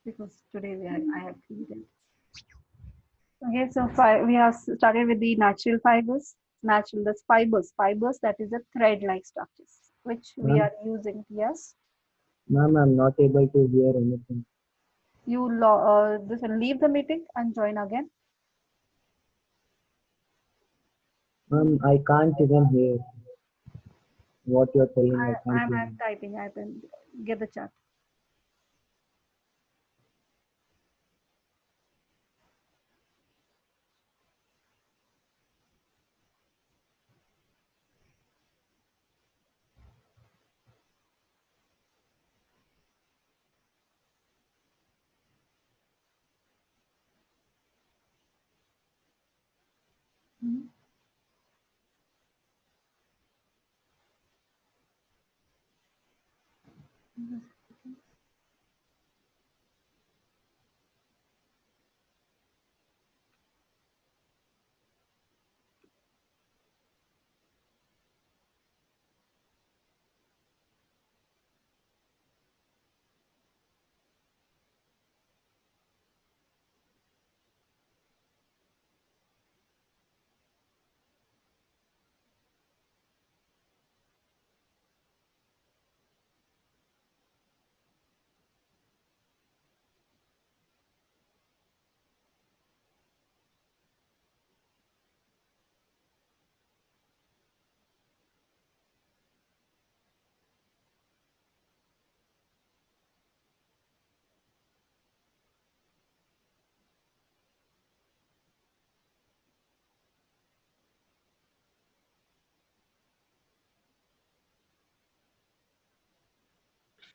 because today I have created. Okay, so we have started with the natural fibers. Natural, that's fibers. Fibers, that is the thread-like structures, which we Ma'am, are using. Yes, ma'am, I'm not able to hear anything. this will leave the meeting and join again. Ma'am, I can't even hear what you're telling. I can't hear. I'm typing. I can get the chat. Mhm.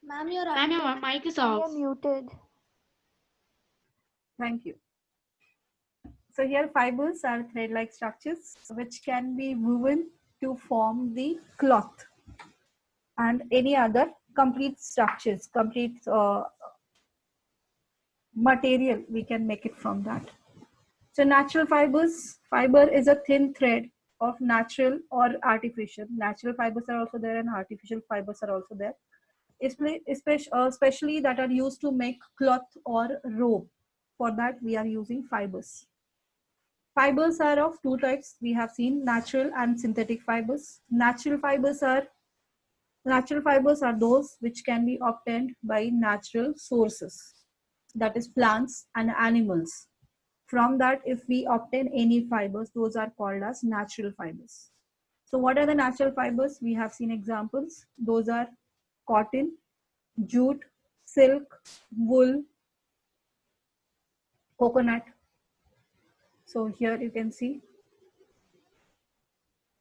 Ma'am, your Ma'am, your mic is you're off. muted. Thank you. So here fibers are thread-like structures which can be woven to form the cloth and any other complete structures, complete material we can make it from that. So natural fibers, fiber is a thin thread of natural or artificial. Natural fibers are also there and artificial fibers are also there. Especially that are used to make cloth or robe. For that we are using fibers. Fibers are of two types. We have seen natural and synthetic fibers. Natural fibers are those which can be obtained by natural sources, that is plants and animals. From that, if we obtain any fibers, those are called as natural fibers. So what are the natural fibers? We have seen examples. Those are cotton, jute, silk, wool, coconut. So here you can see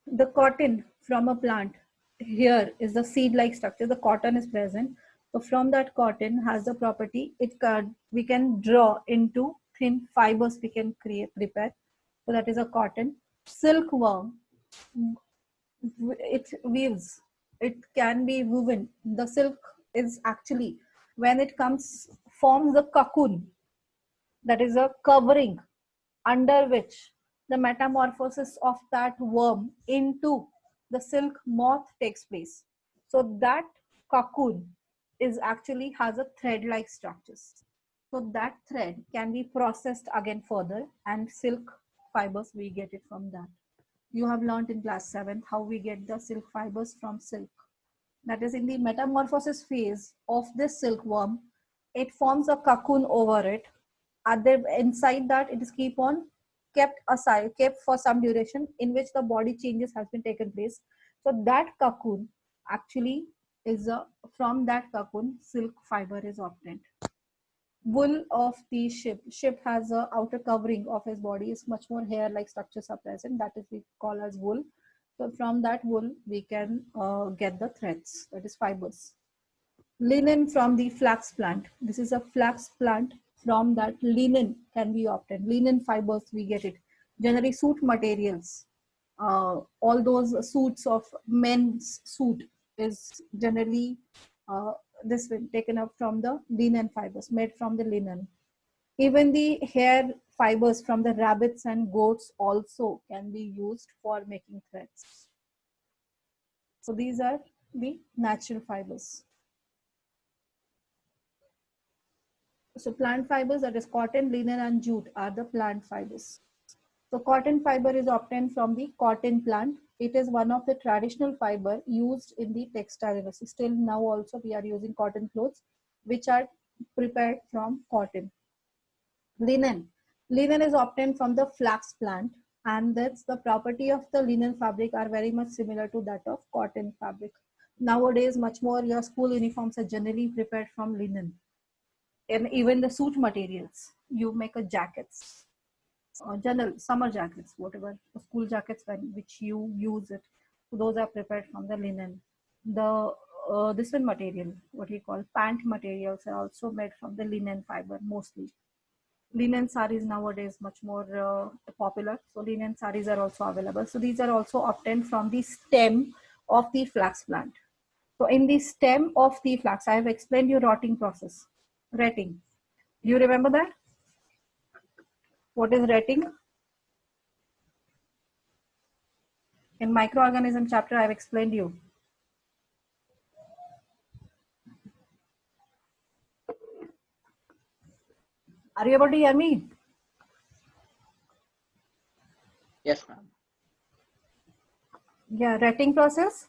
the cotton from a plant. Here is the seed-like structure. The cotton is present. So from that cotton has the property, we can draw into thin fibers we can prepare. So that is a cotton. Silkworm, it weaves. It can be woven. The silk is actually, when it comes, forms a cocoon. That is a covering under which the metamorphosis of that worm into the silk moth takes place. So that cocoon is actually has a thread-like structures. So that thread can be processed again further, and silk fibers we get it from that. You have learned in class 7th how we get the silk fibers from silk. That is in the metamorphosis phase of this silkworm, it forms a cocoon over it. Inside that, it is keep on kept for some duration in which the body changes has been taken place. So that cocoon actually is from that cocoon silk fiber is obtained. Wool of the sheep has a outer covering of his body is much more hair like structures are present, that is we call as wool. So from that wool we can get the threads, that is fibers. Linen from the flax plant, this is a flax plant. From that linen can be obtained, linen fibers we get it. Generally suit materials, all those suits of men's suit is generally this been taken up from the linen fibers, made from the linen. Even the hair fibers from the rabbits and goats also can be used for making threads. So these are the natural fibers. So plant fibers, that is cotton, linen, and jute, are the plant fibers. So cotton fiber is obtained from the cotton plant. It is one of the traditional fiber used in the textile industry. Still now also we are using cotton clothes, which are prepared from cotton. Linen. Linen is obtained from the flax plant, and that's the property of the linen fabric are very much similar to that of cotton fabric. Nowadays, much more your school uniforms are generally prepared from linen. And even the suit materials, you make a jackets, general summer jackets, whatever school jackets when which you use it, those are prepared from the linen. The this one material, what we call pant materials, are also made from the linen fiber mostly. Linen saris nowadays much more popular, so linen saris are also available. So these are also obtained from the stem of the flax plant. So in the stem of the flax, I have explained you rotting process, retting. Do you remember that? What is retting? In microorganism chapter, I have explained you. Are you able to hear me? Yes, ma'am. Yeah, retting process.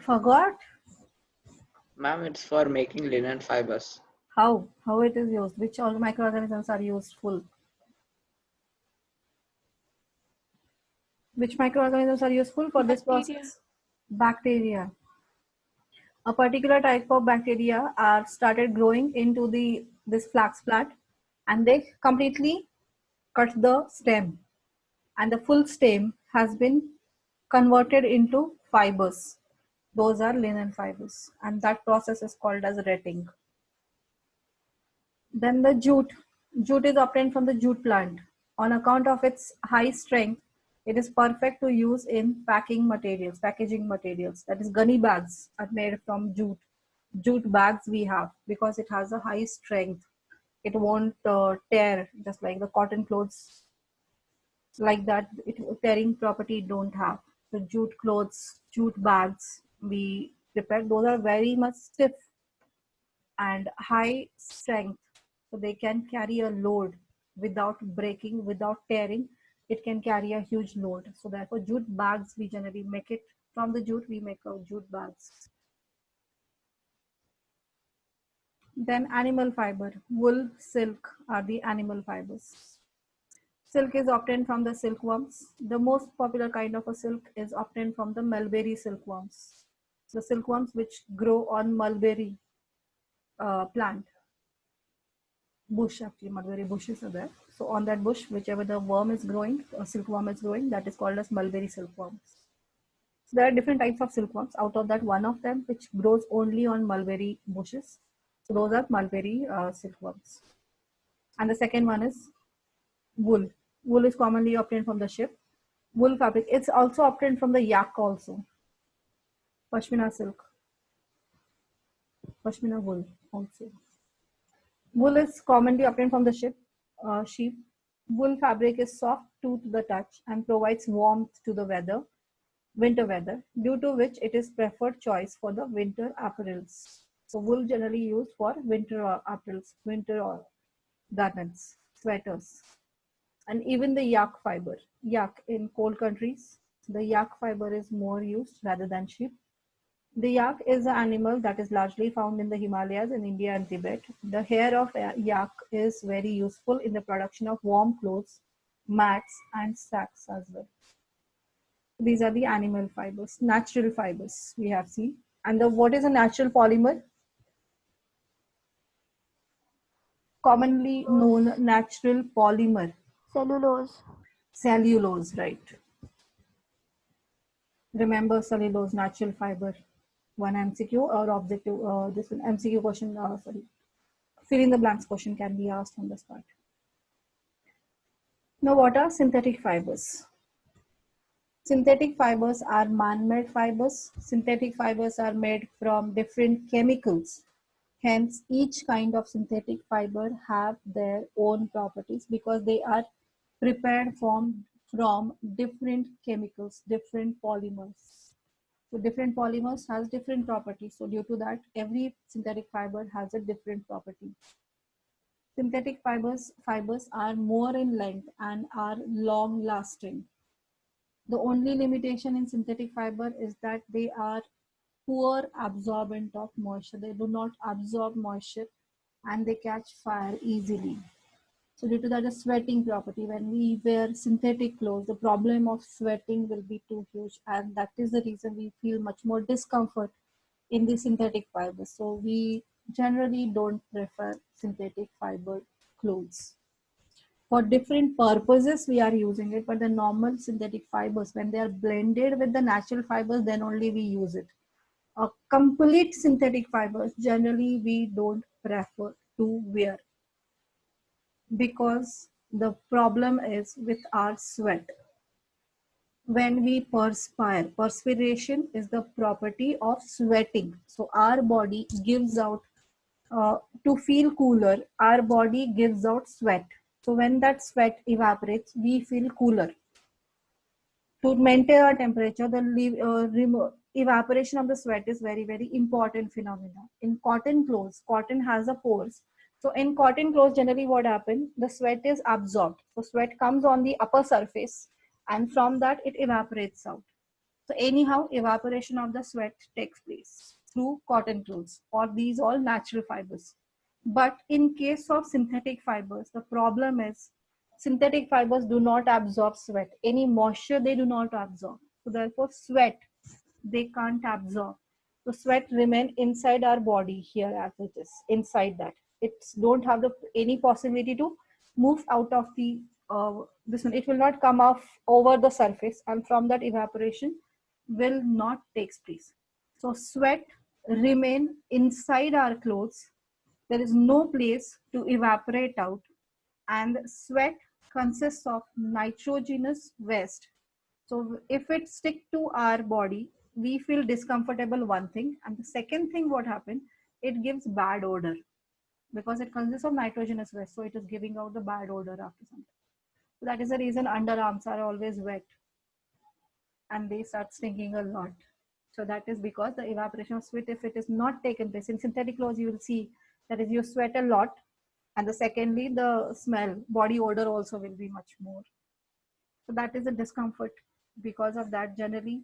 Forgot Ma'am, it's for making linen fibers. how it is used. Which all microorganisms are useful? Which microorganisms are useful for this process? Bacteria. A particular type of bacteria are started growing into the this flax plant, and they completely cut the stem, and the full stem has been converted into fibers. Those are linen fibers, and that process is called as retting. Then the jute. Jute is obtained from the jute plant. On account of its high strength, it is perfect to use in packing materials, packaging materials. That is, gunny bags are made from jute. Jute bags we have because it has a high strength. It won't tear, just like the cotton clothes, like that. It tearing property don't have. So jute clothes, jute bags we prepare. Those are very much stiff and high strength, so they can carry a load without breaking, without tearing. It can carry a huge load, so therefore jute bags we generally make it from the jute. We make a jute bags. Then animal fiber, wool, silk are the animal fibers. Silk is obtained from the silkworms. The most popular kind of a silk is obtained from the mulberry silkworms, the silkworms which grow on mulberry plant bush. Actually, mulberry bushes are there. So on that bush, whichever the worm is growing, silkworm is growing, that is called as mulberry silkworms. So there are different types of silkworms. Out of that, one of them which grows only on mulberry bushes. So those are mulberry silkworms. And the second one is wool. Wool is commonly obtained from the sheep. Wool fabric. It's also obtained from the yak also. Pashmina silk. Pashmina wool also. Wool is commonly obtained from the sheep. Wool fabric is soft to the touch and provides warmth to the winter weather, due to which it is preferred choice for the winter apparels. So wool generally used for winter apparels, winter garments, sweaters, and even the yak fiber. Yak in cold countries, the yak fiber is more used rather than sheep. The yak is an animal that is largely found in the Himalayas in India and Tibet. The hair of yak is very useful in the production of warm clothes, mats, and sacks as well. These are the animal fibers, natural fibers we have seen. And what is a natural polymer? Commonly known natural polymer. Cellulose. Cellulose, right. Remember cellulose, natural fiber. One MCQ or objective, this one MCQ question, sorry. Fill in the blanks question can be asked on the spot. Now, what are synthetic fibers? Synthetic fibers are man-made fibers. Synthetic fibers are made from different chemicals. Hence, each kind of synthetic fiber have their own properties because they are prepared from different chemicals, different polymers. So different polymers has different properties. So due to that, every synthetic fiber has a different property. Synthetic fibers are more in length and are long lasting. The only limitation in synthetic fiber is that they are poor absorbent of moisture. They do not absorb moisture and they catch fire easily. So due to that, the sweating property, when we wear synthetic clothes, the problem of sweating will be too huge. And that is the reason we feel much more discomfort in the synthetic fibers. So we generally don't prefer synthetic fiber clothes. For different purposes, we are using it, but the normal synthetic fibers, when they are blended with the natural fibers, then only we use it. A complete synthetic fibers, generally we don't prefer to wear because the problem is with our sweat. When we perspire, perspiration is the property of sweating. So our body gives out, to feel cooler, our body gives out sweat. So when that sweat evaporates, we feel cooler. To maintain our temperature, the evaporation of the sweat is very, very important phenomena. In cotton clothes, cotton has a pores. So in cotton clothes, generally what happens, the sweat is absorbed. So sweat comes on the upper surface and from that it evaporates out. So anyhow, evaporation of the sweat takes place through cotton clothes or these all natural fibers. But in case of synthetic fibers, the problem is synthetic fibers do not absorb sweat. Any moisture they do not absorb. So therefore sweat they can't absorb. So sweat remain inside our body here as it is, inside that. It don't have any possibility to move out of the this one. It will not come off over the surface and from that evaporation will not takes place. So sweat remain inside our clothes. There is no place to evaporate out and sweat consists of nitrogenous waste. So if it stick to our body, we feel discomfortable, one thing. And the second thing what happened, it gives bad odor because it consists of nitrogenous waste. So it is giving out the bad odor after some time. So that is the reason underarms are always wet and they start stinking a lot. So that is because the evaporation of sweat, if it is not taken place in synthetic clothes, you will see that is you sweat a lot. And the secondly, the smell, body odor also will be much more. So that is a discomfort. Because of that, generally,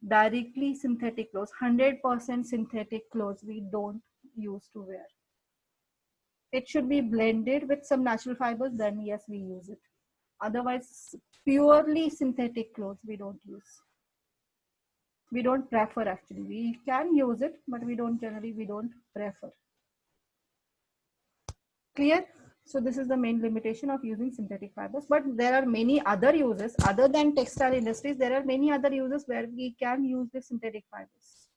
directly synthetic clothes, 100% synthetic clothes, we don't use to wear. It should be blended with some natural fibers, then yes, we use it. Otherwise, purely synthetic clothes, we don't use. We don't prefer actually. We can use it, but we don't prefer. Clear? So this is the main limitation of using synthetic fibers, but there are many other uses other than textile industries. There are many other uses where we can use the synthetic fibers.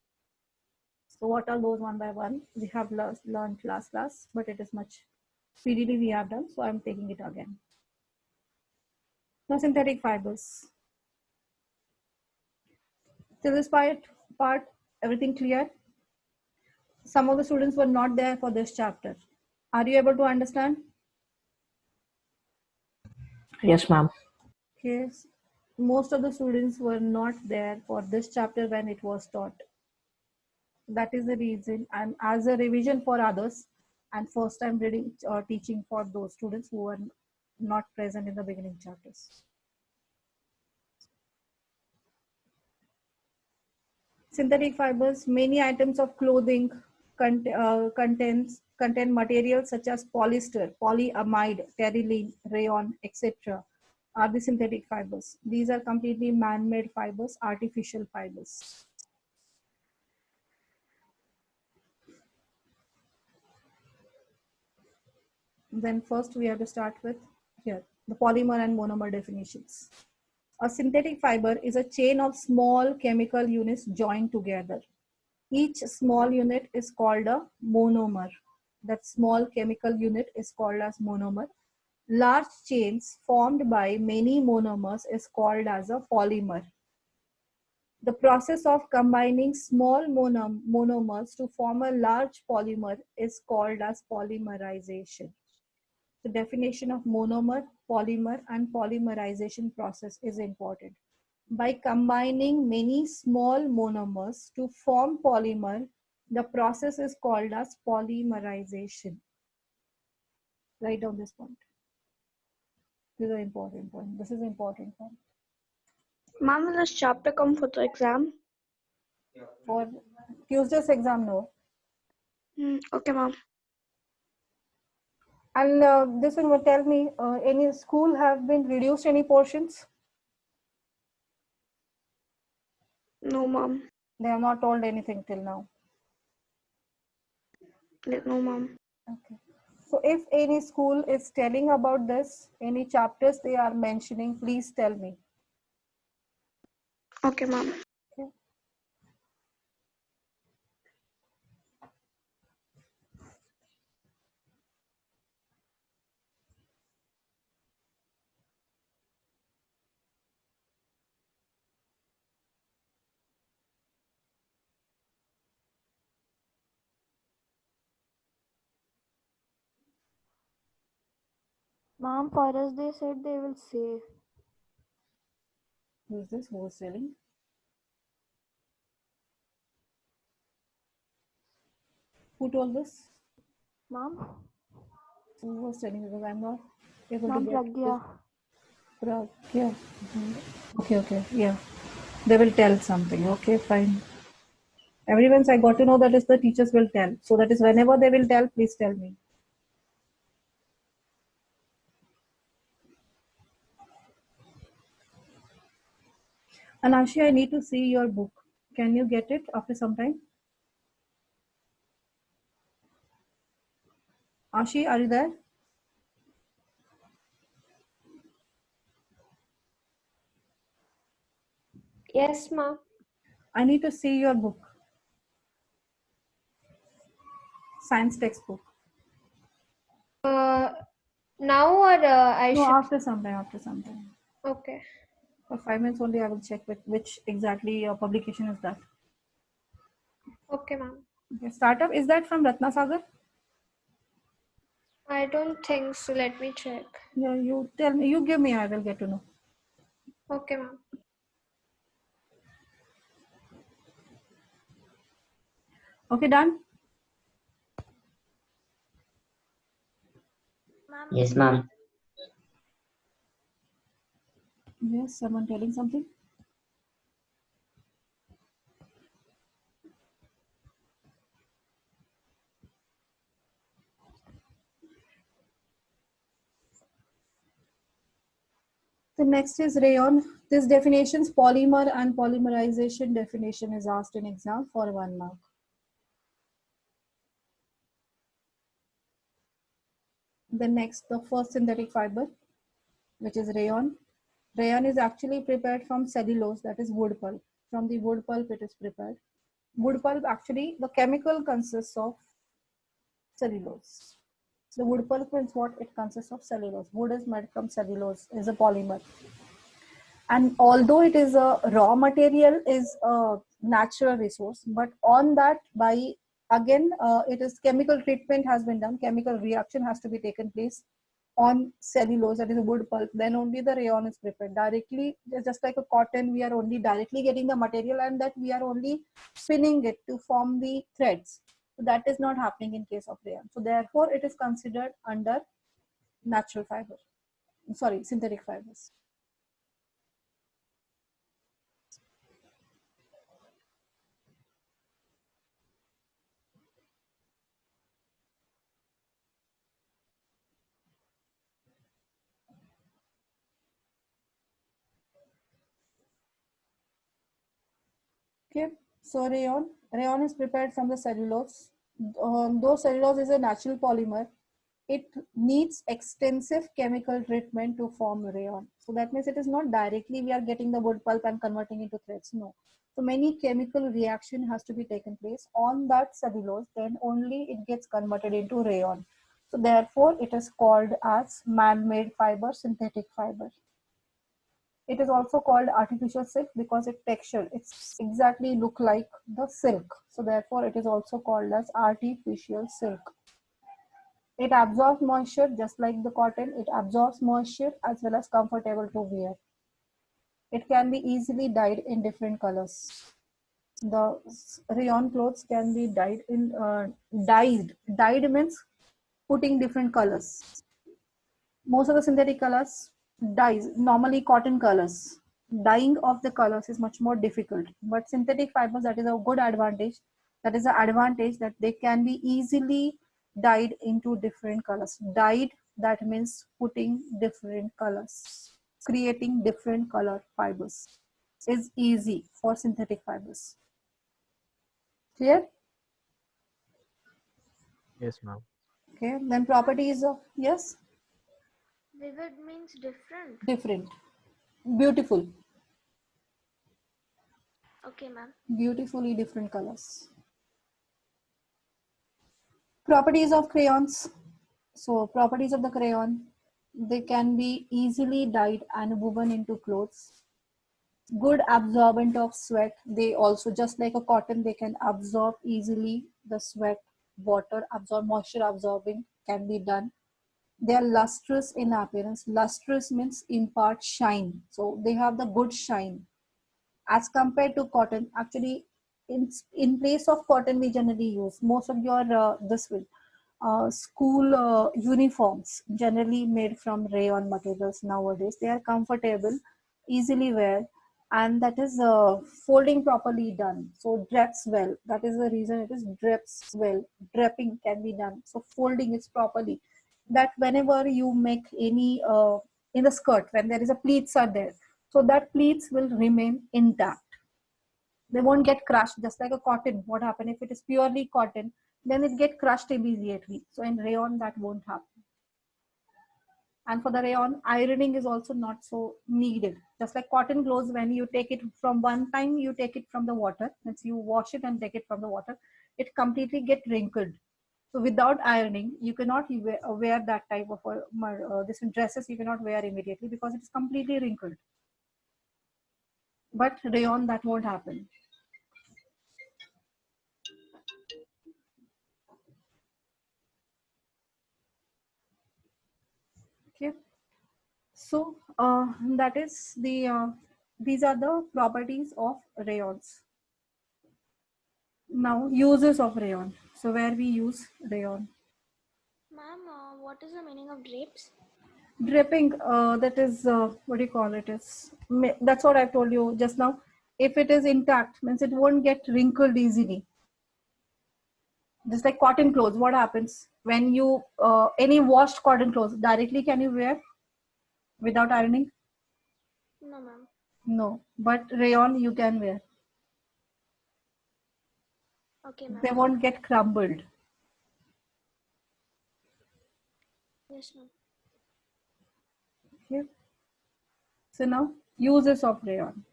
So what are those one by one? We have learned last class, but it is much speedily we have done. So I'm taking it again. Now synthetic fibers. Till this part, everything clear? Some of the students were not there for this chapter. Are you able to understand? Yes, ma'am. Okay. Most of the students were not there for this chapter when it was taught. That is the reason I'm as a revision for others and first time reading or teaching for those students who were not present in the beginning chapters. Synthetic fibers, many items of clothing contain materials such as polyester, polyamide, terylene, rayon, etc. are the synthetic fibers. These are completely man-made fibers, artificial fibers. Then first we have to start with here, the polymer and monomer definitions. A synthetic fiber is a chain of small chemical units joined together. Each small unit is called a monomer. That small chemical unit is called as monomer. Large chains formed by many monomers is called as a polymer. The process of combining small monomers to form a large polymer is called as polymerization. The definition of monomer, polymer, and polymerization process is important. By combining many small monomers to form polymer, the process is called as polymerization. Write down this point. This is an important point. This is an important point. Ma'am, will this chapter come for the exam? For Tuesday's exam, no. Okay, ma'am. And this one will tell me, any school have been reduced any portions? No, ma'am. They have not told anything till now. No, ma'am. Okay. So if any school is telling about this, any chapters they are mentioning, please tell me. Okay, ma'am. Okay. Ma'am, for us they said they will say. Who is this? Who is telling? Who told this? Ma'am? Who was telling? Because I'm not able Ma'am to get Pragya. Pragya. Okay, yeah. They will tell something. Okay, fine. Everyone's I got to know that is the teachers will tell. So that is whenever they will tell, please tell me. And Ashi, I need to see your book. Can you get it after some time? Ashi, are you there? Yes, ma'am. I need to see your book. Science textbook. Now or I No, should. after some time. Okay. For 5 minutes only, I will check with which exactly your publication is that. Okay, ma'am. Okay, startup, is that from Ratna Sagar? I don't think so. Let me check. Yeah, you tell me, you give me, I will get to know. Okay, ma'am. Okay, done? Yes, ma'am. Yes, someone telling something? The next is rayon. This definition's polymer and polymerization definition is asked in exam for 1 mark. The next, the first synthetic fiber, which is rayon. Rayon is actually prepared from cellulose, that is wood pulp. From the wood pulp it is prepared. Wood pulp, actually the chemical consists of cellulose. The wood pulp means what? It consists of cellulose. Wood is made from cellulose, is a polymer. And although it is a raw material, is a natural resource, but on that, by again it is chemical treatment has been done, chemical reaction has to be taken place on cellulose, that is wood pulp, then only the rayon is prepared directly. Just like a cotton, we are only directly getting the material and that we are only spinning it to form the threads. So that is not happening in case of rayon. So therefore it is considered under natural fiber, sorry, synthetic fibers. Okay, so rayon is prepared from the cellulose. Though cellulose is a natural polymer, it needs extensive chemical treatment to form rayon. So that means it is not directly we are getting the wood pulp and converting into threads. No. So many chemical reaction has to be taken place on that cellulose, then only it gets converted into rayon. So therefore it is called as man-made fiber, synthetic fiber. It is also called artificial silk because its texture, it's exactly look like the silk. So therefore it is also called as artificial silk. It absorbs moisture just like the cotton. It absorbs moisture as well as comfortable to wear. It can be easily dyed in different colors. The rayon clothes can be dyed in dyed. Dyed means putting different colors. Most of the synthetic colors dyes, normally cotton colors. Dyeing of the colors is much more difficult. But synthetic fibers, that is a good advantage. That is the advantage that they can be easily dyed into different colors. Dyed, that means putting different colors, creating different color fibers is easy for synthetic fibers. Clear? Yes, ma'am. Okay, then properties of, yes, Vivid means different. different, beautiful, Okay, ma'am. beautifully different colors. Properties of crayons. So properties of the crayon, they can be easily dyed and woven into clothes. Good absorbent of sweat. They also, just like a cotton, they can absorb easily the sweat, water, absorb, moisture absorbing can be done. They are lustrous in appearance. Lustrous means impart shine. So they have the good shine as compared to cotton. Actually, in place of cotton, we generally use most of your this will school uniforms generally made from rayon materials nowadays. They are comfortable, easily wear, and that is folding properly done. So drapes well. That is the reason it is drapes well. Draping can be done. So folding is properly. That whenever you make any in the skirt, when there is a pleats are there, so that pleats will remain intact. They won't get crushed, just like a cotton. What happen if it is purely cotton, then it get crushed immediately. So in rayon that won't happen. And for the rayon, ironing is also not so needed. Just like cotton clothes, when you take it from one time, you take it from the water, means you wash it and take it from the water, it completely get wrinkled. So without ironing, you cannot wear that type of this dresses you cannot wear immediately because it is completely wrinkled. But rayon, that won't happen. Okay. So that is the these are the properties of rayons. Now uses of rayon. So where we use rayon. Ma'am, what is the meaning of drapes? Dripping, that is what do you call it? Is that's what I told you just now. If it is intact, means it won't get wrinkled easily. Just like cotton clothes, what happens when you any washed cotton clothes directly can you wear without ironing? No, ma'am. No, but rayon you can wear. Okay, ma'am. They won't get crumbled. Yes, ma'am. Okay. So now uses of rayon.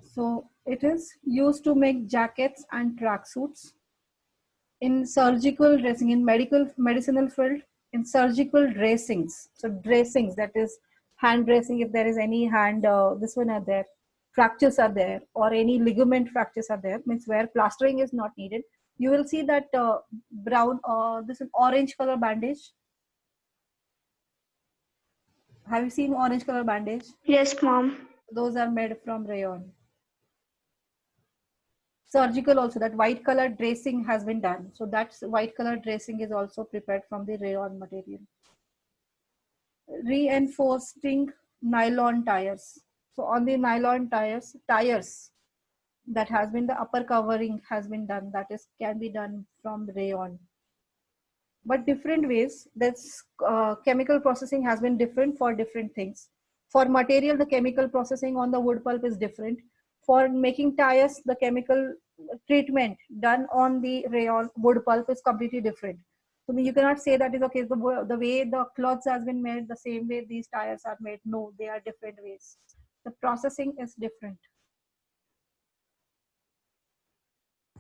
So it is used to make jackets and tracksuits, in surgical dressing, in medicinal field, in surgical dressings. So dressings, that is hand dressing, if there is any hand this one are there, fractures are there, or any ligament fractures are there, means where plastering is not needed. You will see that brown this is orange color bandage. Have you seen orange color bandage? Yes, mom. Those are made from rayon. Surgical also, that white color dressing has been done. So that's white color dressing is also prepared from the rayon material. Reinforcing nylon tires. So on the nylon tires that has been the upper covering has been done, that is can be done from rayon. But different ways, that's chemical processing has been different for different things. For material, the chemical processing on the wood pulp is different. For making tires, the chemical treatment done on the rayon wood pulp is completely different. So you cannot say that is okay, the way the cloths has been made, the same way these tires are made. No, they are different ways. The processing is different.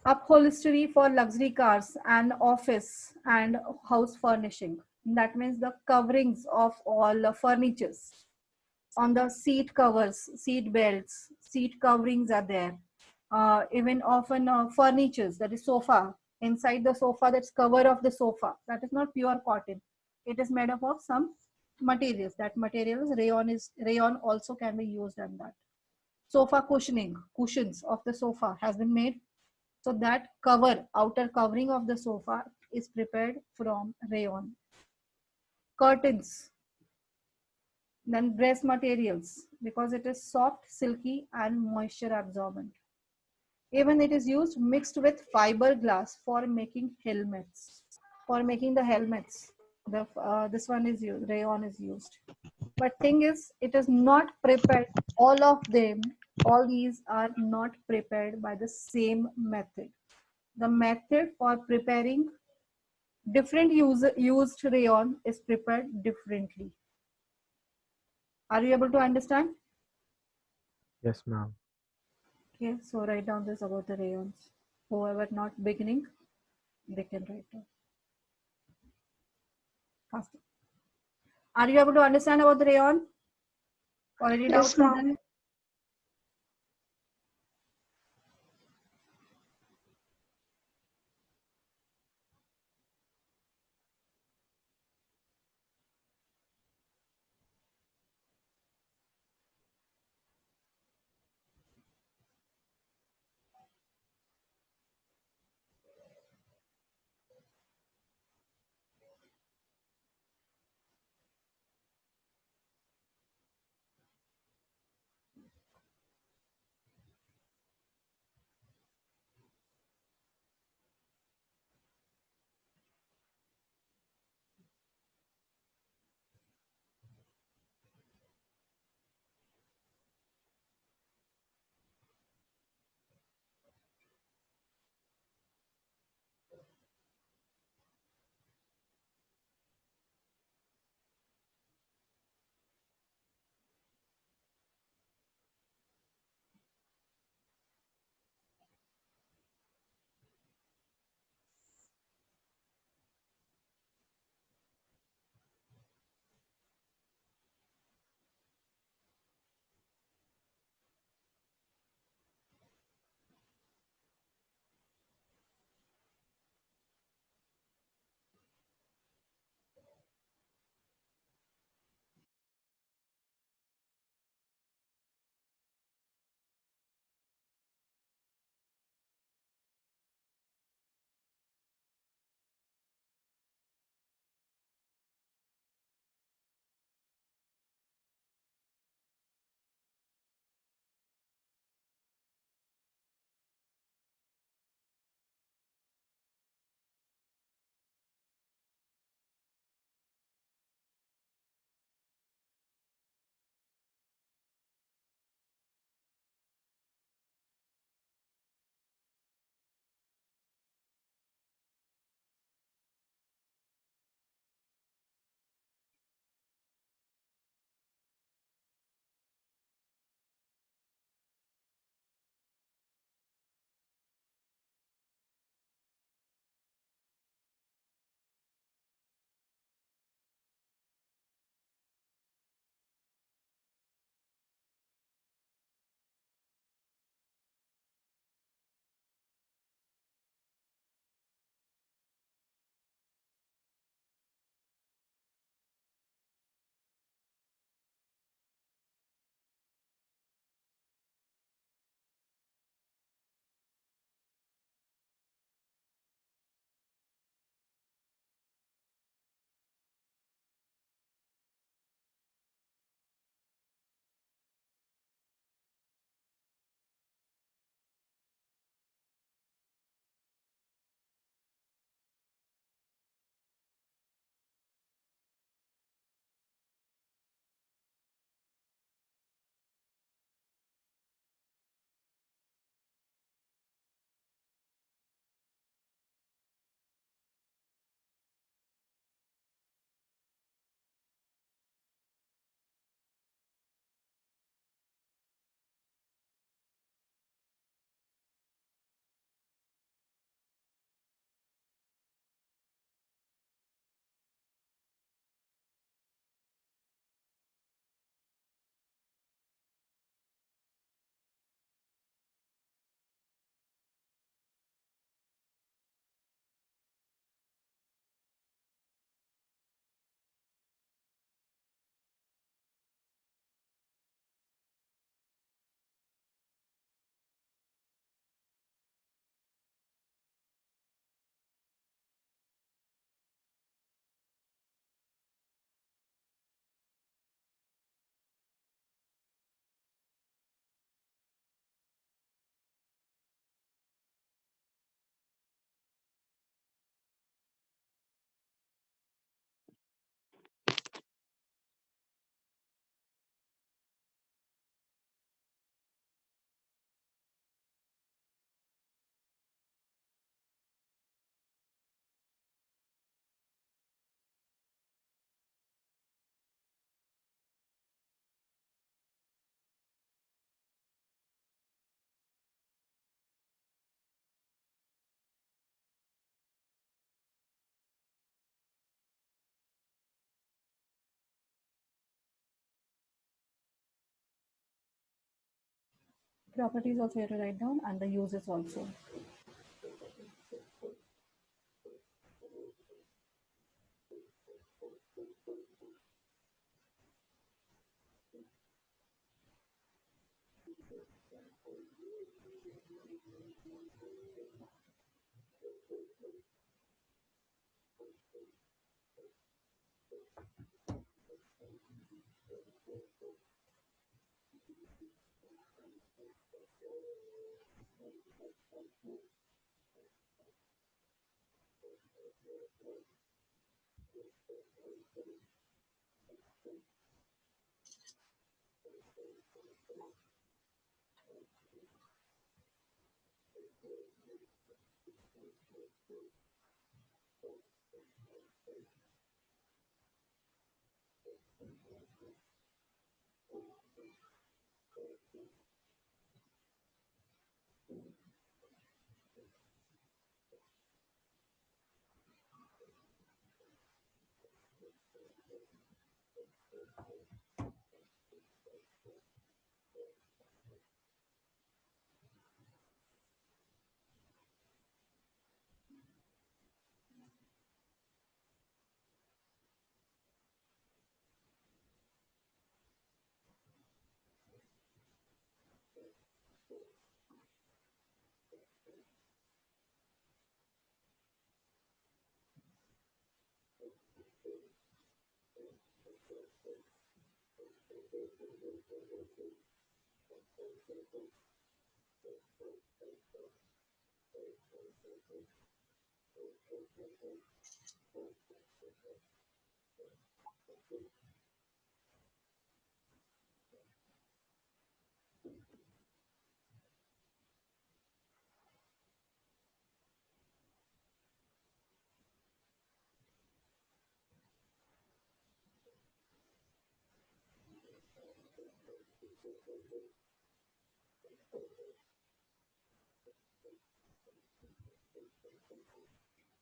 Upholstery for luxury cars and office and house furnishing. That means the coverings of all furnitures. On the seat covers, seat belts, seat coverings are there. Even often furnitures, that is sofa. Inside the sofa, that's cover of the sofa. That is not pure cotton. It is made up of some materials. That material is rayon also can be used in that. sofa cushions of the sofa has been made. So that outer covering of the sofa is prepared from rayon. Curtains, then dress materials, because it is soft, silky, and moisture absorbent. Even it is used mixed with fiberglass for making helmets. For making the helmets, this one is used, rayon is used. But thing is, it is not prepared. All of them, all these are not prepared by the same method. The method for preparing different used rayon is prepared differently. Are you able to understand? Yes, ma'am. Okay, so write down this about the rayons. Whoever not beginning, they can write down. Faster. Are you able to understand about the rayon? Or any Yes, doubts? ma'am. Properties also you have to write down, and the uses also.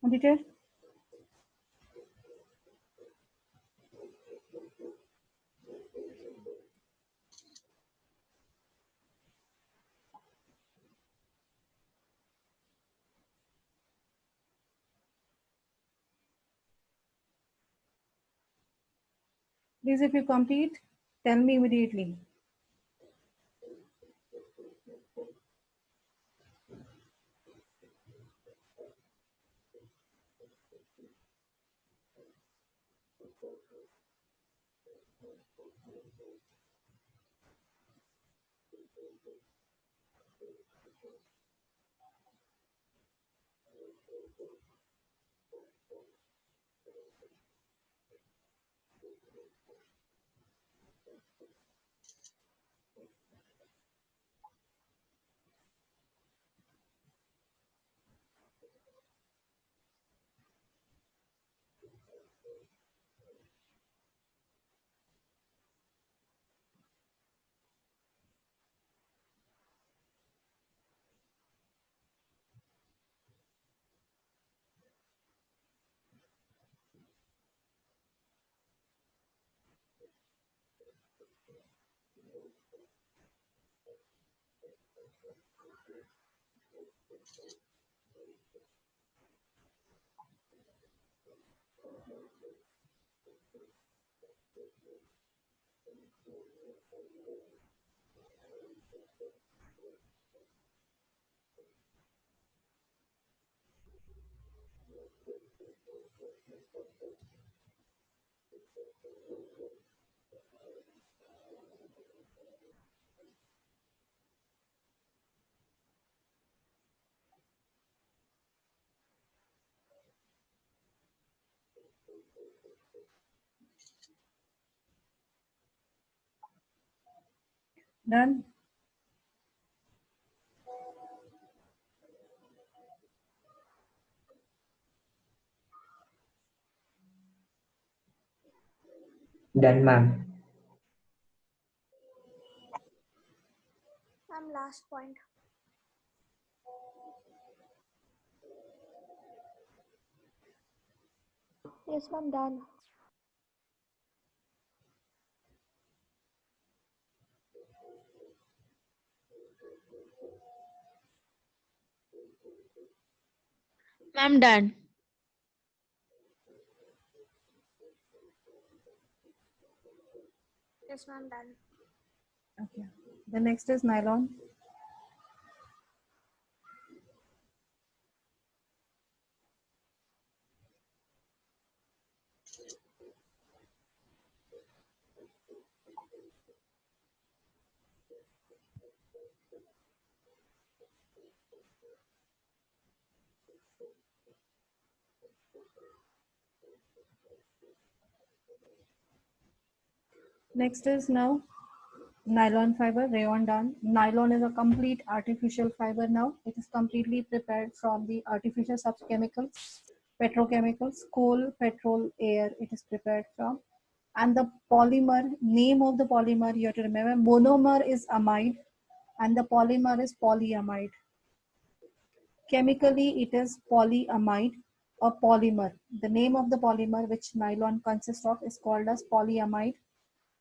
Completed? Please, if you complete, tell me immediately. Done? Done, ma'am. Ma'am, last point. Yes, ma'am, done. Ma'am, done. Yes, ma'am, done. Okay. The next is nylon. Next is now nylon fiber, rayon done. Nylon is a complete artificial fiber now. It is completely prepared from the artificial chemicals, petrochemicals, coal, petrol, air. It is prepared from. And the polymer, name of the polymer, you have to remember, monomer is amide and the polymer is polyamide. Chemically, it is polyamide or polymer. The name of the polymer which nylon consists of is called as polyamide.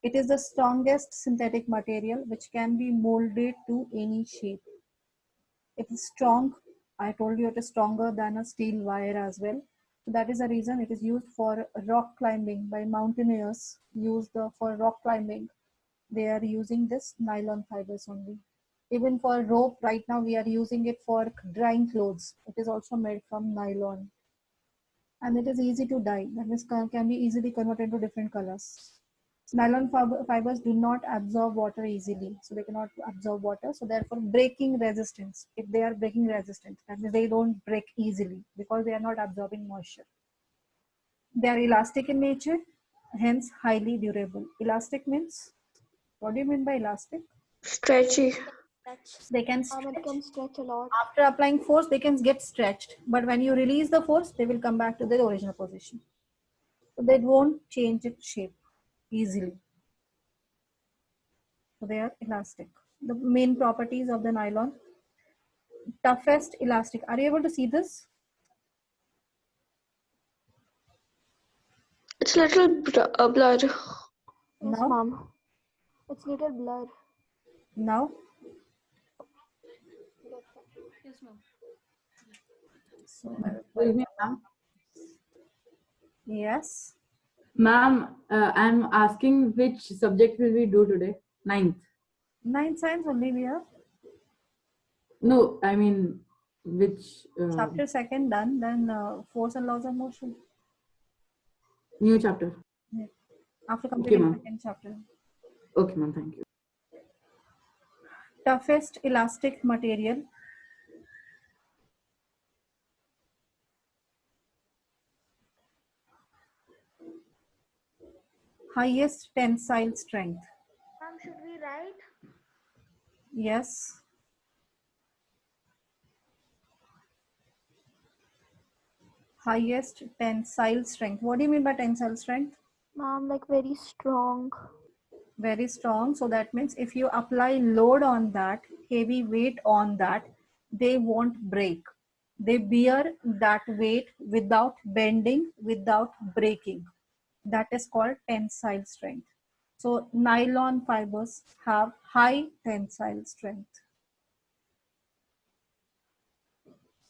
It is the strongest synthetic material which can be molded to any shape. It is strong. I told you it is stronger than a steel wire as well. So that is the reason it is used for rock climbing by mountaineers. For rock climbing, they are using this nylon fibers only. Even for rope, right now we are using it for drying clothes. It is also made from nylon. And it is easy to dye. That means can be easily converted into different colors. Nylon fibers do not absorb water easily, so they cannot absorb water. So therefore, breaking resistance. If they are breaking resistant, that means they don't break easily because they are not absorbing moisture. They are elastic in nature, hence highly durable. Elastic means, what do you mean by elastic? Stretchy. They can It stretch. can stretch a lot. After applying force, they can get stretched. But when you release the force, they will come back to their original position. So they won't change its shape easily. So they are elastic. The main properties of the nylon. Toughest elastic. Are you able to see this? It's a little blurred. Yes, Now? ma'am. It's little blur. Now? Yes, ma'am. So, Excuse me, ma'am. yes. Ma'am, I'm asking which subject will we do today? Ninth. 9 science only we have. No, I mean which Chapter 2nd done, then force and laws of motion. new chapter? Yeah. After Okay, completing ma'am. 2nd chapter. Okay, ma'am. Thank you. Toughest elastic material. Highest tensile strength. Ma'am, should we write? Yes. Highest tensile strength. What do you mean by tensile strength? Ma'am, like very strong. Very strong. So that means if you apply load on that, heavy weight on that, they won't break. They bear that weight without bending, without breaking. That is called tensile strength. So nylon fibers have high tensile strength.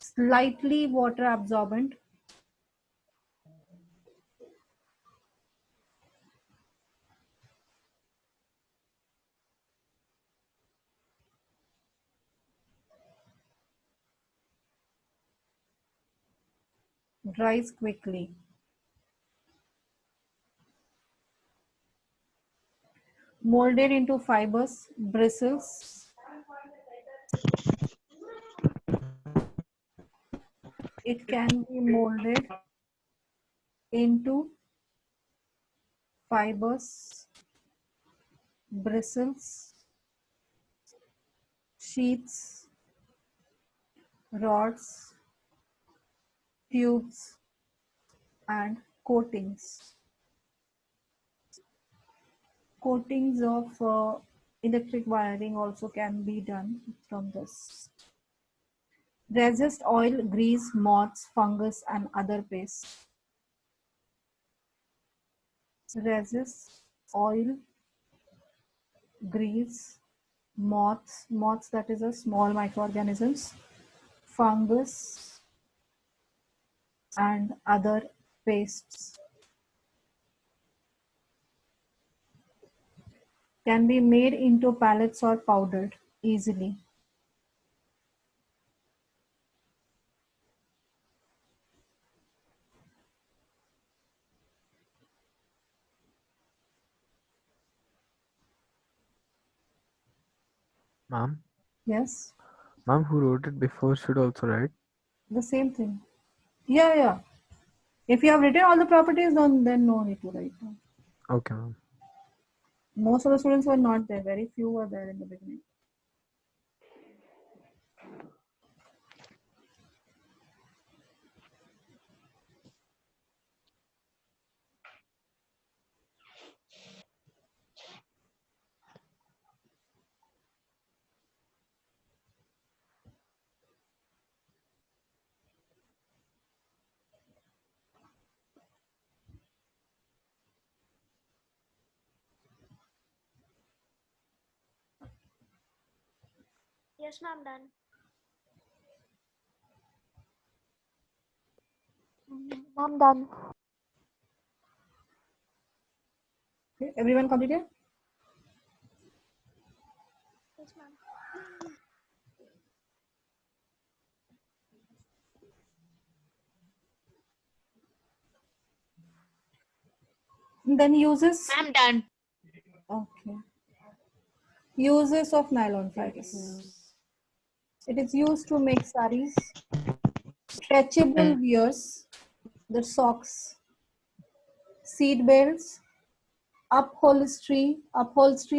Slightly water absorbent. Dries quickly. Molded into fibers, bristles. It can be molded into fibers, bristles, sheets, rods, tubes, and coatings. Coatings of electric wiring also can be done from this. Resist oil, grease, moths, fungus, and other pests. Resist oil, grease, moths that is a small microorganisms, fungus, and other pastes can be made into pellets or powdered easily. Ma'am? Yes, Ma'am, who wrote it before should also write? the same thing. Yeah. If you have written all the properties, then no need to write down. Okay, ma'am. Most of the students were not there. Very few were there in the beginning. Yes, ma'am, done. Ma'am, done. Okay, everyone completed? Yes, ma'am. Then uses. I'm done. Okay. Uses of nylon fibers. It is used to make saris, stretchable wears, the socks, seat belts, upholstery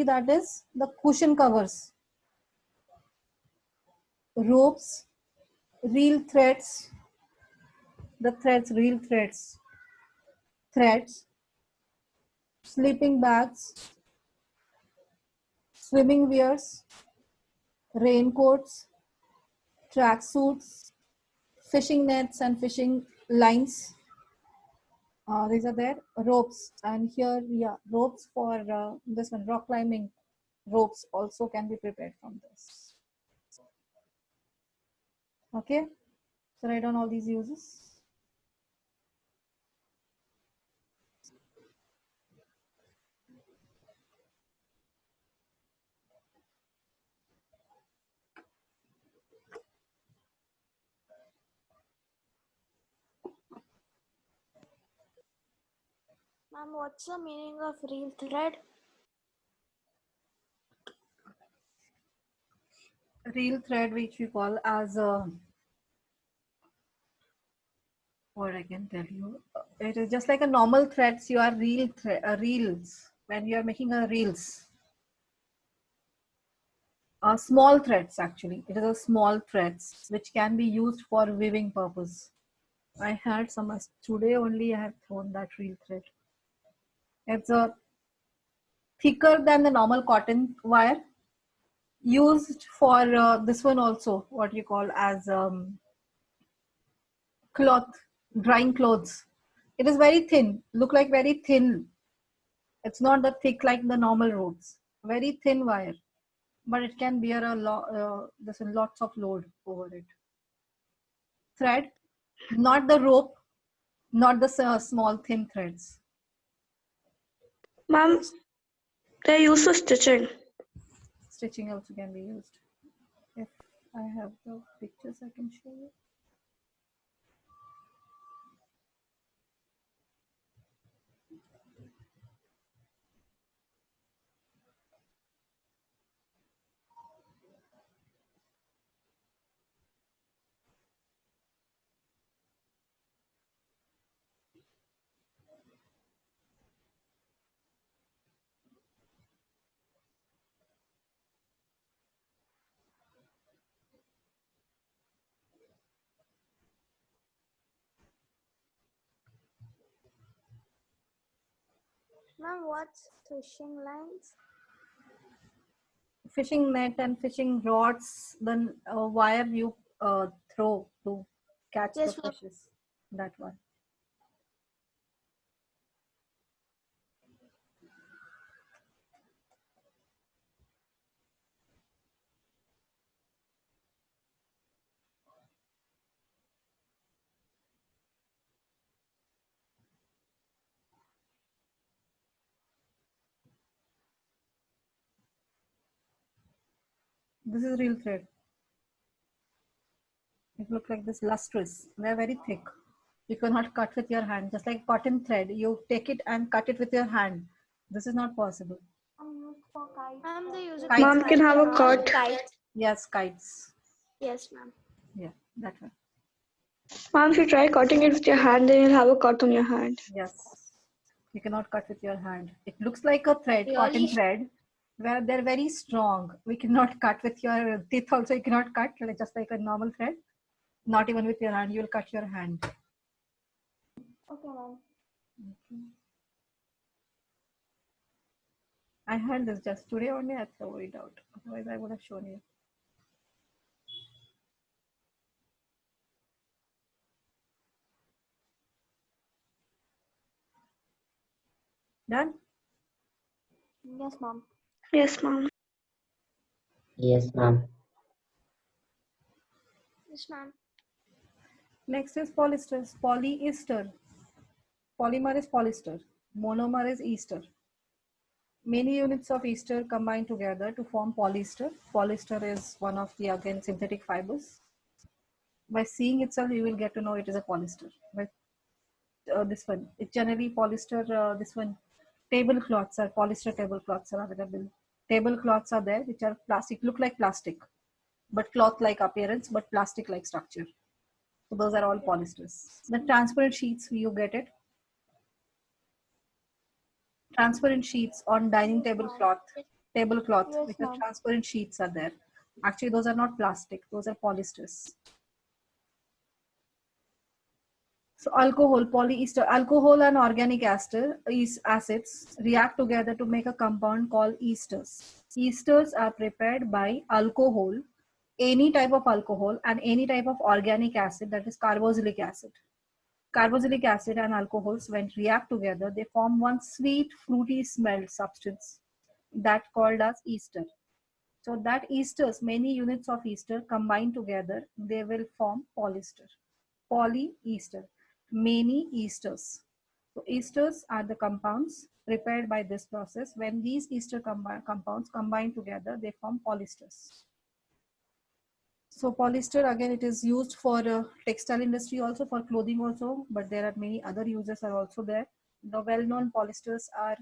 that is the cushion covers, ropes, reel threads, reel threads, sleeping bags, swimming wears, raincoats, tracksuits, fishing nets and fishing lines. These are there. Ropes, and here, yeah, ropes for this one, rock climbing ropes also can be prepared from this. Okay, so write down all these uses. Ma'am, what's the meaning of reel thread? Reel thread, which we call as a, what I can tell you, it is just like a normal threads. You are reels when you are making a reels. Small threads, actually, it is a small threads which can be used for weaving purpose. I had some today only. I have thrown that reel thread. It's a thicker than the normal cotton wire, used for this one also, what you call as cloth, drying clothes. It is very thin, look like very thin. It's not that thick like the normal ropes. Very thin wire, but it can bear a lot. There's lots of load over it. Thread, not the rope, not the small thin threads. Ma'am, they're used for stitching. Stitching also can be used. If I have the pictures, I can show you. Ma'am, what's fishing lines? Fishing net and fishing rods, then wire you throw to catch the Yes, ma'am. fishes. That one. This is real thread. It looks like this lustrous. They are very thick. You cannot cut with your hand. Just like cotton thread, you take it and cut it with your hand. This is not possible. Used for kites. Ma'am, they use it. Kites. Mom can have a cut. Yes, kites. Yes, ma'am. Yeah, that one. Mom, if you try cutting it with your hand, then you'll have a cut on your hand. Yes. You cannot cut with your hand. It looks like a thread, cotton Really? thread, where they're very strong. We cannot cut with your teeth also. You cannot cut just like a normal thread. Not even with your hand. You will cut your hand. Okay, ma'am. I had this just today only. I threw it out. Otherwise, I would have shown you. Done? Yes, ma'am. Yes, Mom. Yes, ma'am. Yes, ma'am. Next is polyesters. Polyester. Polymer is polyester. Monomer is ester. Many units of ester combine together to form polyester. Polyester is one of the, again, synthetic fibers. By seeing itself, you will get to know it is a polyester. But this one, it's generally polyester, this one, tablecloths are polyester tablecloths are available. Tablecloths are there, which are plastic, look like plastic, but cloth-like appearance, but plastic-like structure. So those are all polyesters. The transparent sheets, you get it. Transparent sheets on dining tablecloth, tablecloth, Yes, which are ma'am. transparent sheets are there. Actually, those are not plastic, those are polyesters. So alcohol, polyester, alcohol and organic acids react together to make a compound called esters. Esters are prepared by alcohol, any type of alcohol and any type of organic acid, that is carboxylic acid. Carboxylic acid and alcohols, when react together, they form one sweet, fruity smelled substance that called as ester. So that esters, many units of ester combine together, they will form polyester. Polyester, many esters. So esters are the compounds prepared by this process. When these ester compounds combine together, they form polyesters. So polyester, again, it is used for textile industry also, for clothing also, but there are many other uses are also there. The well-known polyesters are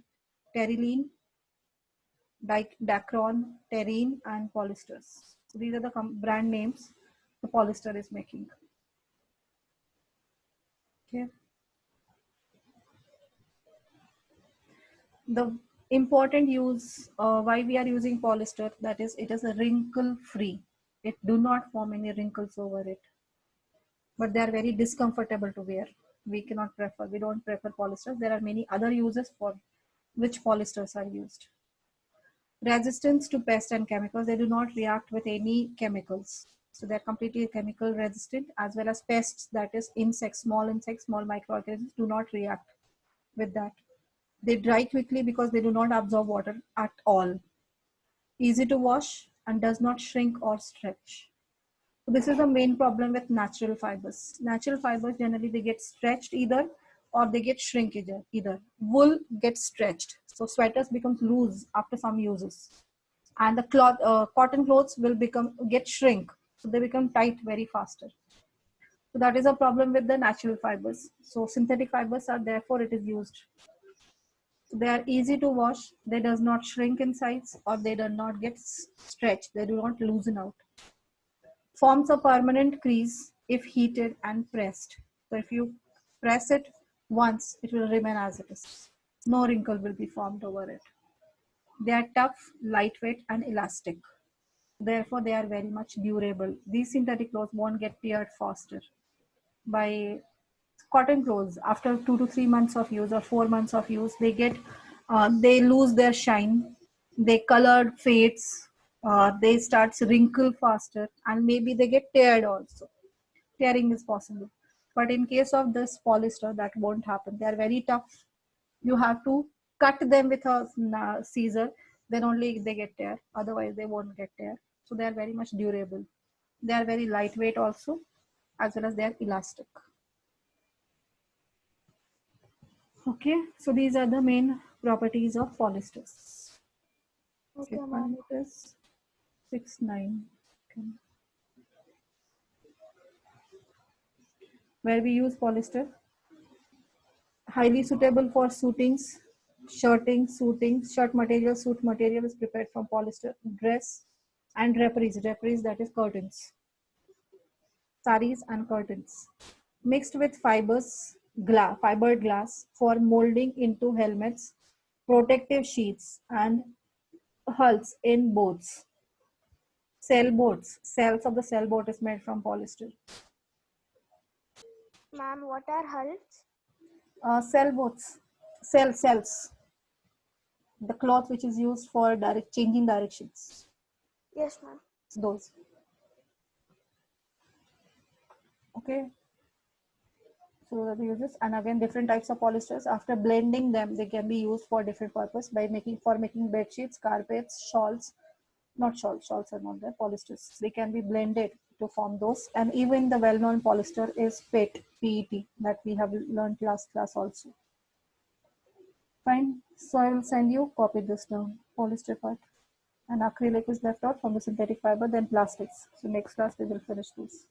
terylene, Dacron, Terene, and polyesters. So these are the brand names the polyester is making. Okay. The important use, why we are using polyester, that is, it is a wrinkle free. It do not form any wrinkles over it, but they are very discomfortable to wear. We don't prefer polyester. There are many other uses for which polyesters are used. Resistance to pests and chemicals, they do not react with any chemicals. So they're completely chemical resistant, as well as pests, that is insects, small microorganisms, do not react with that. They dry quickly because they do not absorb water at all. Easy to wash and does not shrink or stretch. So this is the main problem with natural fibers. Natural fibers, generally they get stretched either, or they get shrink either. Wool gets stretched, so sweaters becomes loose after some uses, and the cotton clothes will get shrink, so they become tight very faster. So that is a problem with the natural fibers. So synthetic fibers are, therefore it is used. So they are easy to wash, they does not shrink in size, or they do not get stretched, they do not loosen out. Forms a permanent crease if heated and pressed. So if you press it once, it will remain as it is. No wrinkle will be formed over it. They are tough, lightweight, and elastic. Therefore, they are very much durable. These synthetic clothes won't get teared faster. By cotton clothes, after 2 to 3 months of use or 4 months of use, they lose their shine, they colored fades, they start to wrinkle faster, and maybe they get teared also. Tearing is possible. But in case of this polyester, that won't happen. They are very tough. You have to cut them with a scissor, then only they get tear. Otherwise, they won't get tear. So they are very much durable. They are very lightweight also, as well as they are elastic. Okay, so these are the main properties of polyesters. Okay, ma'am. 6-9. Okay. Where we use polyester. Highly suitable for suitings, shirting, suiting. Shirt material, suit material is prepared from polyester. Dress and draperies. Draperies, that is curtains. Saris and curtains. Mixed with fibers, fibered glass for molding into helmets, protective sheets, and hulls in boats. Sailboats. Cells of the sailboat is made from polyester. Ma'am, what are hulls? Sailboats. Cells. The cloth which is used for changing directions. Yes, ma'am. Those. Okay. So that we use this, and again different types of polyesters. After blending them, they can be used for different purpose by making bed sheets, carpets, shawls. Not shawls. Shawls are not there. Polyesters. They can be blended to form those, and even the well-known polyester is PET that we have learned last class also. Fine. So I will send you. Copy this down. Polyester part. And acrylic is left out from the synthetic fiber. Then plastics. So next class we will finish this.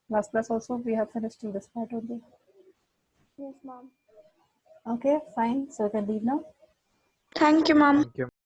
Last class also we have finished till this part only. Yes, ma'am. Okay, fine. So you can leave now. Thank you, ma'am. Thank you.